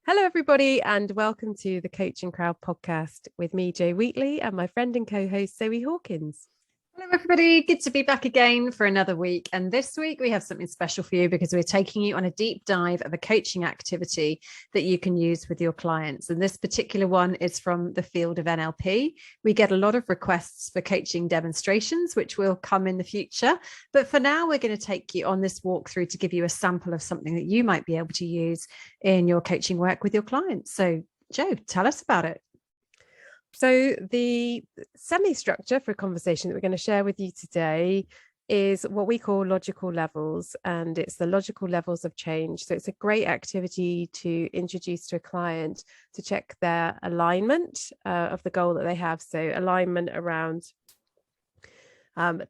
Hello, everybody, and welcome to the Coaching Crowd podcast with me, Jo Wheatley, and my friend and co-host, Zoe Hawkins. Hello, everybody. Good to be back again for another week. And this week we have something special for you because we're taking you on a deep dive of a coaching activity that you can use with your clients. And this particular one is from the field of NLP. We get a lot of requests for coaching demonstrations, which will come in the future. But for now, we're going to take you on this walkthrough to give you a sample of something that you might be able to use in your coaching work with your clients. So, Jo, tell us about it. So the semi-structure for a conversation that we're going to share with you today is what we call logical levels, and it's the logical levels of change. So it's a great activity to introduce to a client to check their alignment of the goal that they have. So alignment around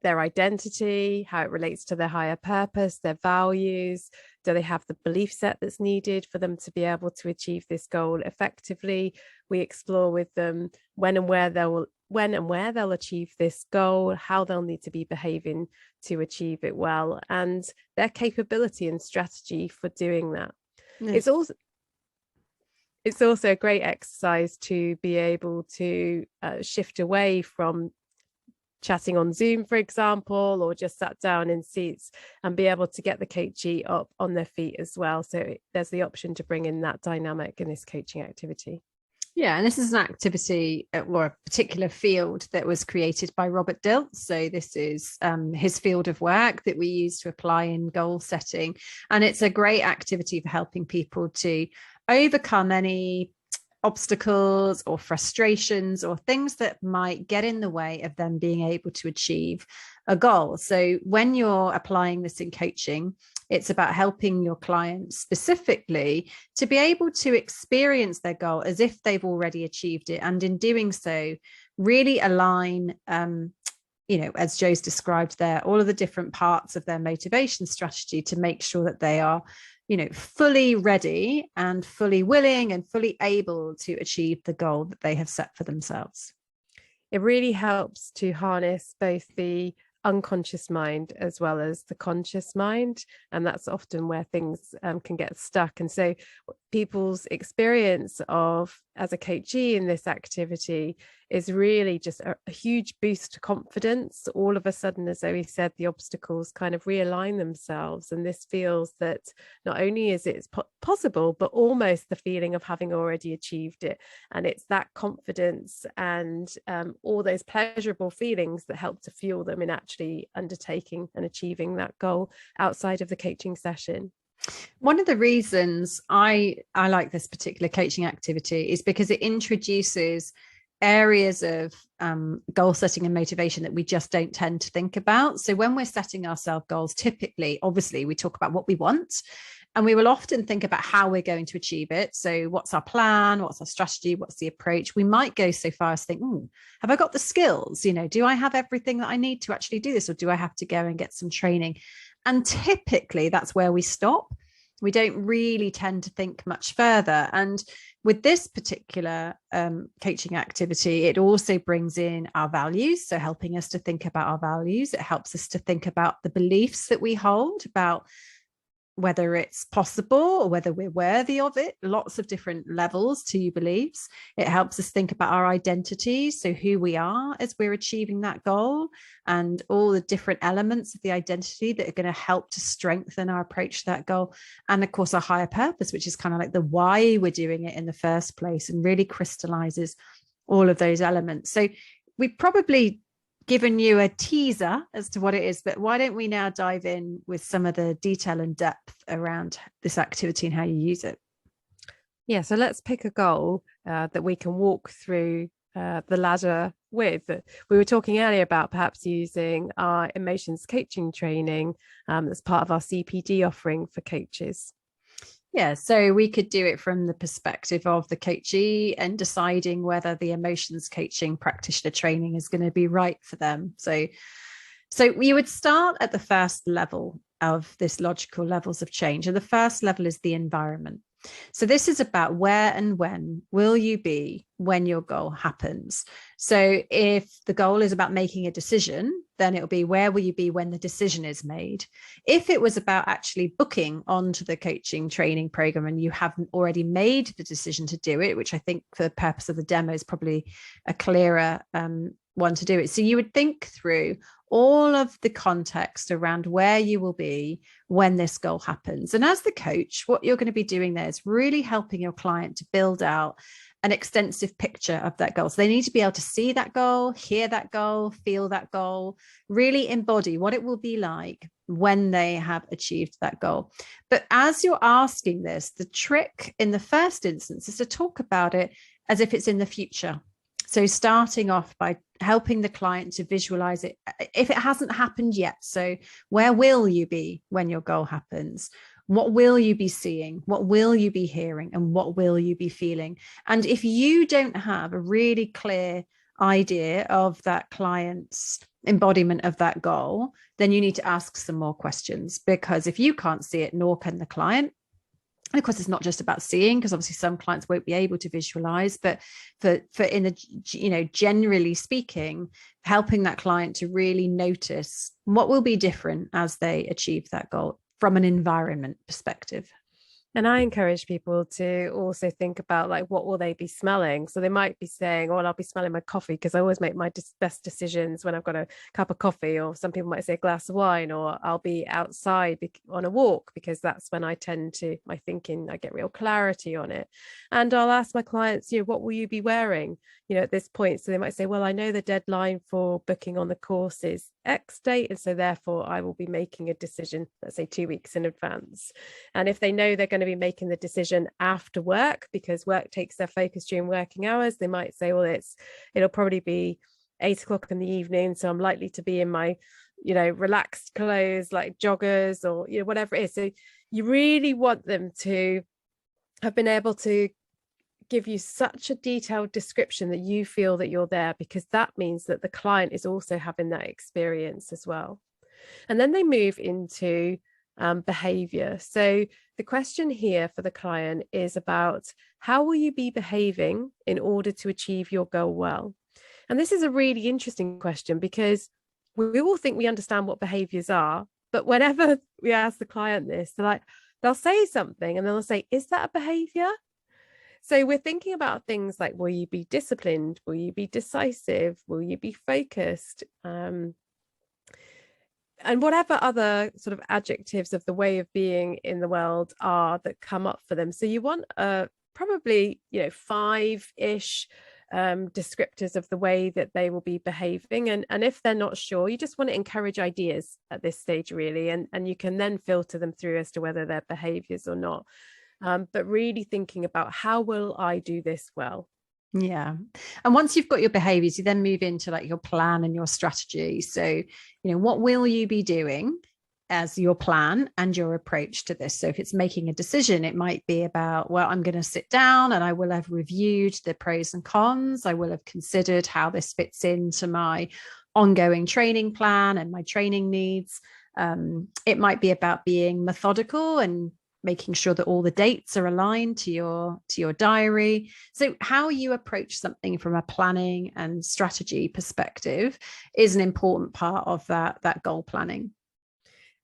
their identity, how it relates to their higher purpose, their values. Do they have the belief set that's needed for them to be able to achieve this goal effectively? We explore with them when and where they'll achieve this goal, how they'll need to be behaving to achieve it well, and their capability and strategy for doing that. It's also a great exercise to be able to shift away from chatting on Zoom, for example, or just sat down in seats and be able to get the coachee up on their feet as well. So there's the option to bring in that dynamic in this coaching activity. Yeah, and this is an activity or a particular field that was created by Robert Dilts. So this is his field of work that we use to apply in goal setting. And it's a great activity for helping people to overcome any obstacles or frustrations or things that might get in the way of them being able to achieve a goal. So when you're applying this in coaching, it's about helping your clients specifically to be able to experience their goal as if they've already achieved it. And in doing so, really align, as Jo's described there, all of the different parts of their motivation strategy to make sure that they are fully ready and fully willing and fully able to achieve the goal that they have set for themselves. It really helps to harness both the unconscious mind as well as the conscious mind, and that's often where things can get stuck. And so people's experience of as a coachee in this activity is really just a huge boost to confidence. All of a sudden, as Zoe said, the obstacles kind of realign themselves, and this feels that not only is it possible, but almost the feeling of having already achieved it. And it's that confidence and all those pleasurable feelings that help to fuel them in actually undertaking and achieving that goal outside of the coaching session. One of the reasons I like this particular coaching activity is because it introduces areas of goal setting and motivation that we just don't tend to think about. So when we're setting ourselves goals, typically, obviously, we talk about what we want, and we will often think about how we're going to achieve it. So what's our plan? What's our strategy? What's the approach? We might go so far as think, have I got the skills? Do I have everything that I need to actually do this? Or do I have to go and get some training? And typically that's where we stop. We don't really tend to think much further. And with this particular coaching activity, it also brings in our values. So helping us to think about our values, it helps us to think about the beliefs that we hold about whether it's possible or whether we're worthy of it, lots of different levels to beliefs. It helps us think about our identity, so who we are as we're achieving that goal, and all the different elements of the identity that are going to help to strengthen our approach to that goal. And of course, our higher purpose, which is kind of like the why we're doing it in the first place, and really crystallizes all of those elements. So we probably given you a teaser as to what it is, but why don't we now dive in with some of the detail and depth around this activity and how you use it? Yeah, so let's pick a goal that we can walk through the ladder with. We were talking earlier about perhaps using our emotions coaching training as part of our CPD offering for coaches. Yeah, so we could do it from the perspective of the coachee and deciding whether the emotions coaching practitioner training is going to be right for them. So we would start at the first level of this logical levels of change. And the first level is the environment. So this is about where and when will you be when your goal happens. So if the goal is about making a decision, then it'll be where will you be when the decision is made. If it was about actually booking onto the coaching training program and you haven't already made the decision to do it, which I think for the purpose of the demo is probably a clearer one to do it. So you would think through all of the context around where you will be when this goal happens. And as the coach, what you're going to be doing there is really helping your client to build out an extensive picture of that goal. So they need to be able to see that goal, hear that goal, feel that goal, really embody what it will be like when they have achieved that goal. But as you're asking this, the trick in the first instance is to talk about it as if it's in the future. So starting off by helping the client to visualize it if it hasn't happened yet. So where will you be when your goal happens? What will you be seeing? What will you be hearing? And what will you be feeling? And if you don't have a really clear idea of that client's embodiment of that goal, then you need to ask some more questions, because if you can't see it, nor can the client. And of course, it's not just about seeing, because obviously some clients won't be able to visualize, but for in the, generally speaking, helping that client to really notice what will be different as they achieve that goal from an environment perspective. And I encourage people to also think about, like, what will they be smelling? So they might be saying, oh, I'll be smelling my coffee, because I always make my best decisions when I've got a cup of coffee. Or some people might say a glass of wine, or I'll be outside on a walk, because that's when I tend to, my thinking, I get real clarity on it. And I'll ask my clients, what will you be wearing, at this point? So they might say, well, I know the deadline for booking on the course is X date, and so therefore I will be making a decision, let's say 2 weeks in advance. And if they know they're going to be making the decision after work, because work takes their focus during working hours, they might say, well, it'll probably be 8 o'clock in the evening, so I'm likely to be in my relaxed clothes like joggers or whatever it is. So you really want them to have been able to give you such a detailed description that you feel that you're there, because that means that the client is also having that experience as well. And then they move into behavior. So the question here for the client is about, how will you be behaving in order to achieve your goal well? And this is a really interesting question, because we all think we understand what behaviors are, but whenever we ask the client this, they'll say something and they'll say, is that a behavior? So we're thinking about things like, will you be disciplined? Will you be decisive? Will you be focused? And whatever other sort of adjectives of the way of being in the world are that come up for them. So you want probably 5-ish descriptors of the way that they will be behaving. And if they're not sure, you just want to encourage ideas at this stage, really. And you can then filter them through as to whether they're behaviors or not. But really thinking about, how will I do this well? Yeah. And once you've got your behaviors, you then move into like your plan and your strategy. So, what will you be doing as your plan and your approach to this? So if it's making a decision, it might be about, well, I'm going to sit down and I will have reviewed the pros and cons. I will have considered how this fits into my ongoing training plan and my training needs. It might be about being methodical and making sure that all the dates are aligned to your diary. So how you approach something from a planning and strategy perspective is an important part of that goal planning.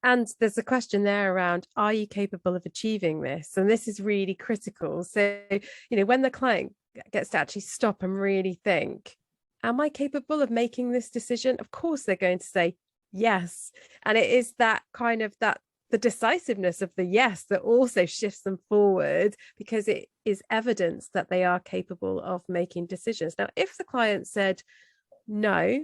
And there's a question there around, are you capable of achieving this? And this is really critical. So, when the client gets to actually stop and really think, am I capable of making this decision? Of course, they're going to say yes. And it is that kind of the decisiveness of the yes that also shifts them forward, because it is evidence that they are capable of making decisions. Now, if the client said no,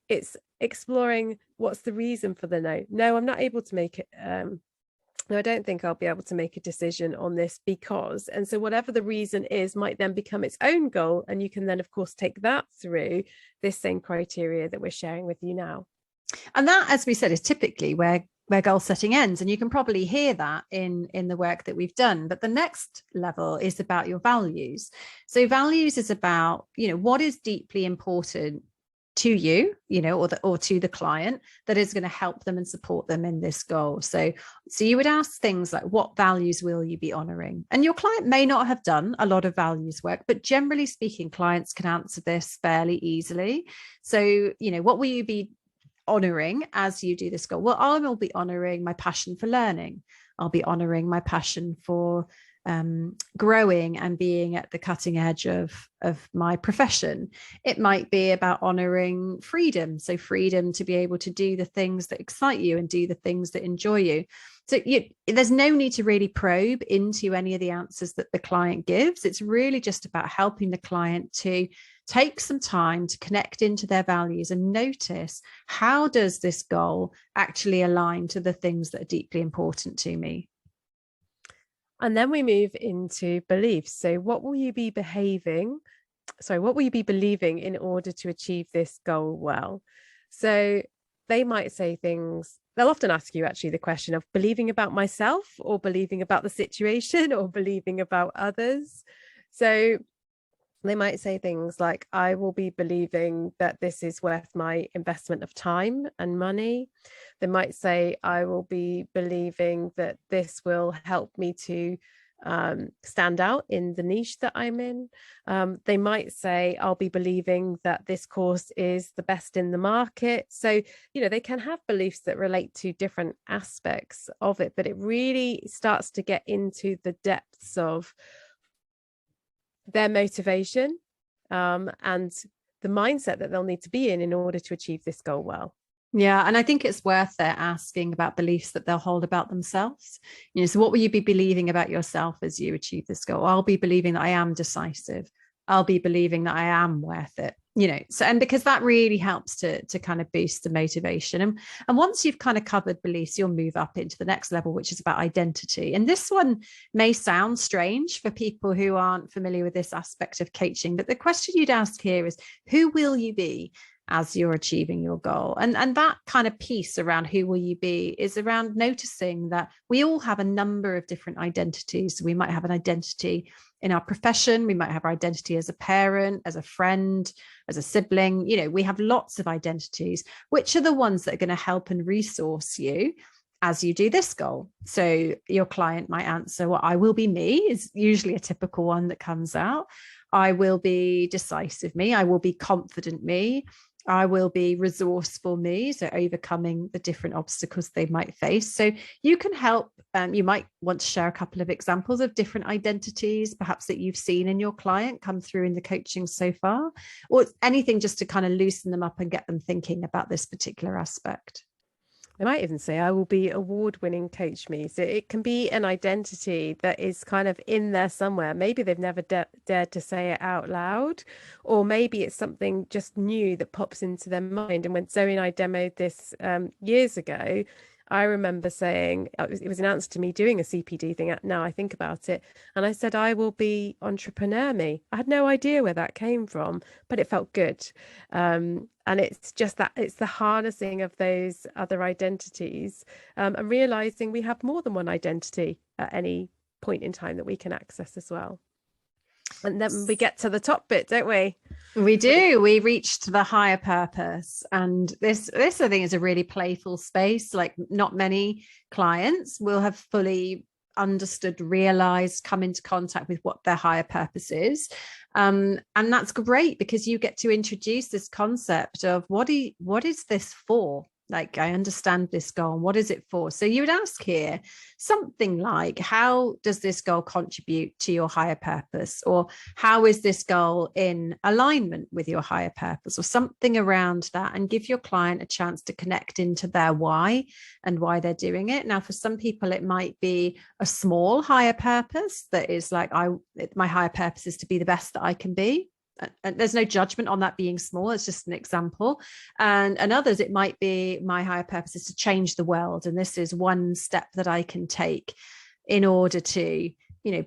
it's exploring, what's the reason for the no? No, I'm not able to make it. No, I don't think I'll be able to make a decision on this because, and so whatever the reason is might then become its own goal. And you can then, of course, take that through this same criteria that we're sharing with you now. And that, as we said, is typically where goal setting ends. And you can probably hear that in the work that we've done. But the next level is about your values. So values is about, what is deeply important to you, or to the client that is going to help them and support them in this goal. So you would ask things like, what values will you be honoring? And your client may not have done a lot of values work, but generally speaking, clients can answer this fairly easily. So, what will you be honoring as you do this goal? Well, I will be honoring my passion for learning. I'll be honoring my passion for growing and being at the cutting edge of my profession. It might be about honoring freedom. So freedom to be able to do the things that excite you and do the things that enjoy you. So there's no need to really probe into any of the answers that the client gives. It's really just about helping the client to take some time to connect into their values and notice, how does this goal actually align to the things that are deeply important to me? And then we move into beliefs. So what will you be what will you be believing in order to achieve this goal well? So they might say things, they'll often ask you actually the question of believing about myself, or believing about the situation, or believing about others. So they might say things like, I will be believing that this is worth my investment of time and money. They might say, I will be believing that this will help me to stand out in the niche that I'm in. They might say, I'll be believing that this course is the best in the market. So, they can have beliefs that relate to different aspects of it, but it really starts to get into the depths of their motivation and the mindset that they'll need to be in order to achieve this goal well. Yeah. And I think it's worth there asking about beliefs that they'll hold about themselves. So what will you be believing about yourself as you achieve this goal? I'll be believing that I am decisive. I'll be believing that I am worth it. So, and because that really helps to kind of boost the motivation. And once you've kind of covered beliefs, you'll move up into the next level, which is about identity. And this one may sound strange for people who aren't familiar with this aspect of coaching, but the question you'd ask here is, who will you be as you're achieving your goal? And that kind of piece around who will you be is around noticing that we all have a number of different identities. So we might have an identity in our profession, we might have our identity as a parent, as a friend, as a sibling. We have lots of identities. Which are the ones that are going to help and resource you as you do this goal? So your client might answer, well, I will be me, is usually a typical one that comes out. I will be decisive me. I will be confident me. I will be resourceful me, so overcoming the different obstacles they might face. So you can help, you might want to share a couple of examples of different identities, perhaps that you've seen in your client come through in the coaching so far, or anything just to kind of loosen them up and get them thinking about this particular aspect. They might even say, I will be award-winning coach me. So it can be an identity that is kind of in there somewhere. Maybe they've never dared to say it out loud, or maybe it's something just new that pops into their mind. And when Zoe and I demoed this years ago, I remember saying, it was an answer to me doing a CPD thing. Now I think about it. And I said, I will be entrepreneur me. I had no idea where that came from, but it felt good. And it's just that it's the harnessing of those other identities and realizing we have more than one identity at any point in time that we can access as well. And then we get to the top bit, don't we? We do. We reached the higher purpose. And this I think is a really playful space. Like, not many clients will have fully understood, realized, come into contact with what their higher purpose is. And that's great, because you get to introduce this concept of what is this for? Like, I understand this goal. What is it for? So you would ask here something like, how does this goal contribute to your higher purpose? Or how is this goal in alignment with your higher purpose? Or something around that, and give your client a chance to connect into their why and why they're doing it. Now, for some people, it might be a small higher purpose that is like, my higher purpose is to be the best that I can be. And there's no judgment on that being small. It's just an example. And others, it might be, my higher purpose is to change the world. And this is one step that I can take in order to,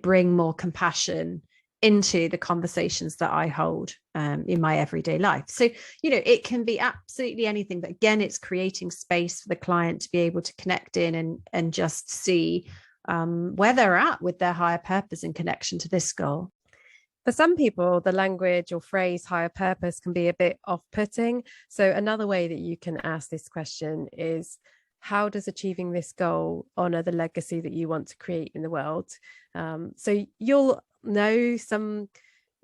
bring more compassion into the conversations that I hold in my everyday life. So, it can be absolutely anything. But again, it's creating space for the client to be able to connect in and just see where they're at with their higher purpose in connection to this goal. For some people, the language or phrase higher purpose can be a bit off-putting. So another way that you can ask this question is, how does achieving this goal honor the legacy that you want to create in the world? So you'll know some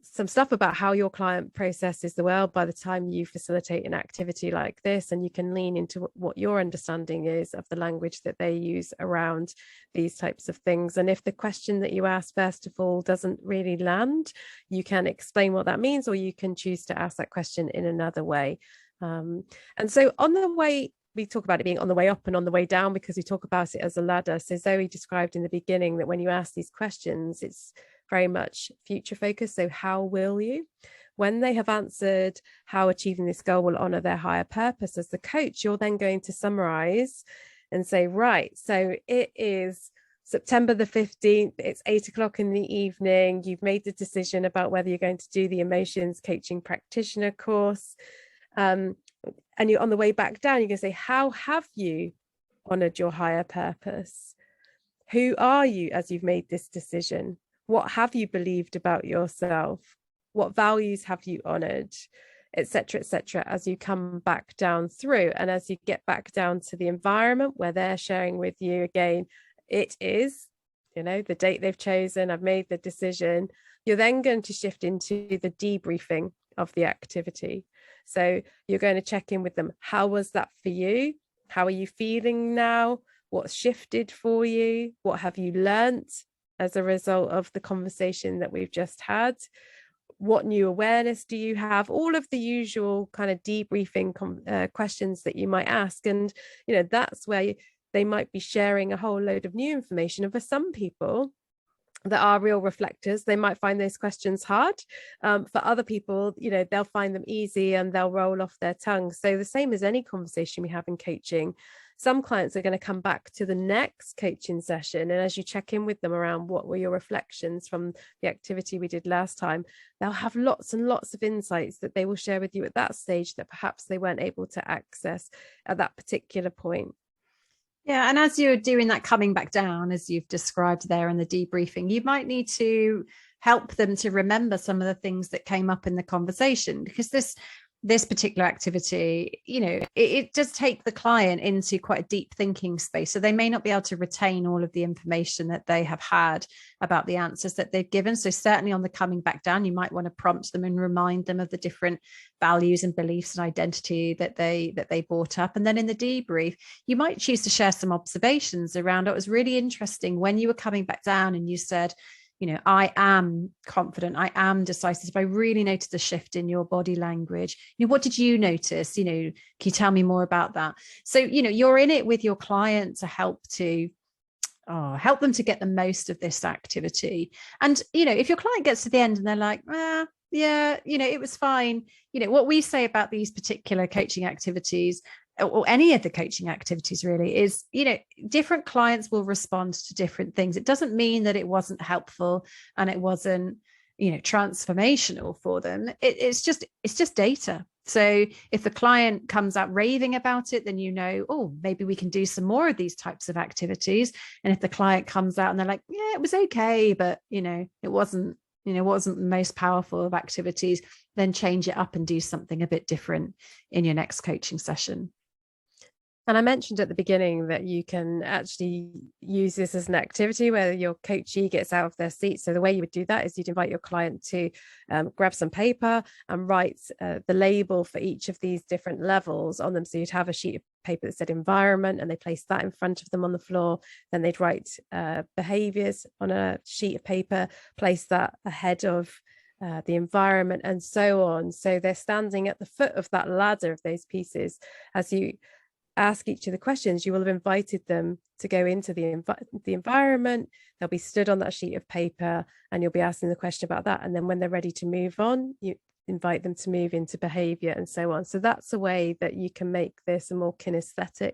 stuff about how your client processes the world by the time you facilitate an activity like this, and you can lean into what your understanding is of the language that they use around these types of things. And if the question that you ask first of all doesn't really land, you can explain what that means, or you can choose to ask that question in another way. And so on the way, we talk about it being on the way up and on the way down, because we talk about it as a ladder. So Zoe described in the beginning that when you ask these questions, it's very much future focused. So how will you? When they have answered how achieving this goal will honor their higher purpose, as the coach, you're then going to summarize and say, right, so it is September the 15th, it's 8 o'clock in the evening. You've made the decision about whether you're going to do the emotions coaching practitioner course. And you're on the way back down, you're going to say, how have you honored your higher purpose? Who are you as you've made this decision? What have you believed about yourself? What values have you honored, etc., etc., as you come back down through? And as you get back down to the environment where they're sharing with you again, it is, the date they've chosen, I've made the decision. You're then going to shift into the debriefing of the activity. So you're going to check in with them. How was that for you? How are you feeling now? What's shifted for you? What have you learnt as a result of the conversation that we've just had? What new awareness do you have? All of the usual kind of debriefing questions that you might ask. And, that's where they might be sharing a whole load of new information. And for some people that are real reflectors, they might find those questions hard. For other people, they'll find them easy and they'll roll off their tongue. So the same as any conversation we have in coaching, some clients are going to come back to the next coaching session, and as you check in with them around what were your reflections from the activity we did last time, they'll have lots and lots of insights that they will share with you at that stage that perhaps they weren't able to access at that particular point. Yeah, and as you're doing that coming back down, as you've described there in the debriefing, you might need to help them to remember some of the things that came up in the conversation, because this particular activity, it does take the client into quite a deep thinking space. So they may not be able to retain all of the information that they have had about the answers that they've given. So certainly on the coming back down, you might want to prompt them and remind them of the different values and beliefs and identity that they brought up. And then in the debrief, you might choose to share some observations around, it was really interesting when you were coming back down and you said, I am confident, I am decisive. I really noticed a shift in your body language. What did you notice? Can you tell me more about that? So, you're in it with your client to help them to get the most of this activity. And, if your client gets to the end and they're like, yeah, it was fine. What we say about these particular coaching activities, or any of the coaching activities really, is, different clients will respond to different things. It doesn't mean that it wasn't helpful and it wasn't, transformational for them. It's just data. So if the client comes out raving about it, then maybe we can do some more of these types of activities. And if the client comes out and they're like, yeah, it was okay, but it wasn't the most powerful of activities, then change it up and do something a bit different in your next coaching session. And I mentioned at the beginning that you can actually use this as an activity where your coachee gets out of their seat. So the way you would do that is you'd invite your client to grab some paper and write the label for each of these different levels on them. So you'd have a sheet of paper that said environment, and they place that in front of them on the floor. Then they'd write behaviors on a sheet of paper, place that ahead of the environment, and so on. So they're standing at the foot of that ladder of those pieces. As you ask each of the questions, you will have invited them to go into the environment. They'll be stood on that sheet of paper and you'll be asking the question about that. And then when they're ready to move on, you invite them to move into behavior and so on. So that's a way that you can make this a more kinesthetic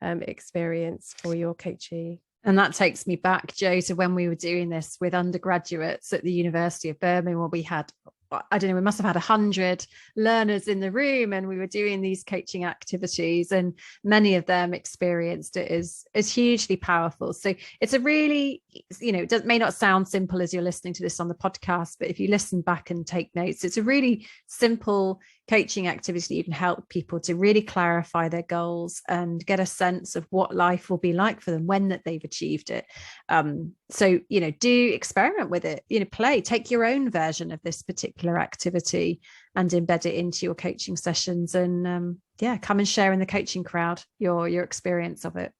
experience for your coachee. And that takes me back, Jo, to when we were doing this with undergraduates at the University of Birmingham, where we had I don't know, we must have had 100 learners in the room, and we were doing these coaching activities, and many of them experienced it as hugely powerful. So it's a really, it may not sound simple as you're listening to this on the podcast, but if you listen back and take notes, it's a really simple coaching activity that can help people to really clarify their goals and get a sense of what life will be like for them when that they've achieved it. So do experiment with it, take your own version of this particular activity and embed it into your coaching sessions, and come and share in the coaching crowd your experience of it.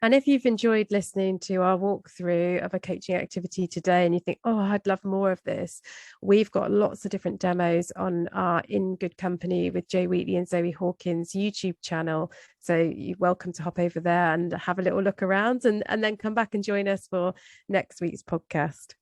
And if you've enjoyed listening to our walkthrough of a coaching activity today and you think, oh, I'd love more of this, we've got lots of different demos on our In Good Company with Joe Wheatley and Zoe Hawkins YouTube channel. So you're welcome to hop over there and have a little look around, and then come back and join us for next week's podcast.